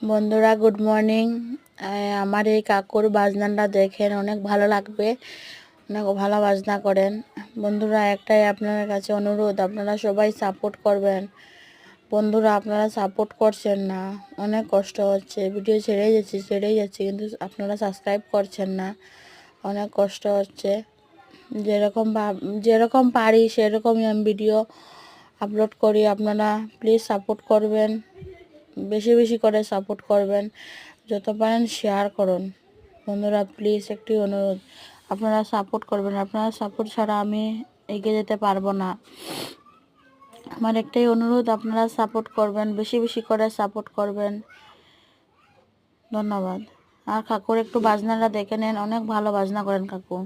বন্ধুরা good morning. আমার এই কাকুর বাজনাটা দেখেন, অনেক ভালো লাগবে, অনেক ভালো বাজনা করেন। বন্ধুরা একটাই আপনাদের কাছে অনুরোধ, আপনারা সবাই সাপোর্ট করবেন। বন্ধুরা আপনারা সাপোর্ট করছেন না, অনেক কষ্ট হচ্ছে, ভিডিও ছেড়েই যাচ্ছি কিন্তু আপনারা সাবস্ক্রাইব করছেন না, অনেক কষ্ট হচ্ছে। যেরকম পারি সেরকমই আমি ভিডিও আপলোড করি। আপনারা প্লিজ সাপোর্ট করবেন, বেশি বেশি করে সাপোর্ট করবেন, যত পারেন শেয়ার করুন। বন্ধুরা প্লিজ একটি অনুরোধ, আপনারা সাপোর্ট করবেন, আপনারা সাপোর্ট ছাড়া আমি এগিয়ে যেতে পারবো না। আমার একটাই অনুরোধ, আপনারা সাপোর্ট করবেন, বেশি বেশি করে সাপোর্ট করবেন। ধন্যবাদ। আর কাকুর একটু বাজনাটা দেখে নেন, অনেক ভালো বাজনা করেন কাকু।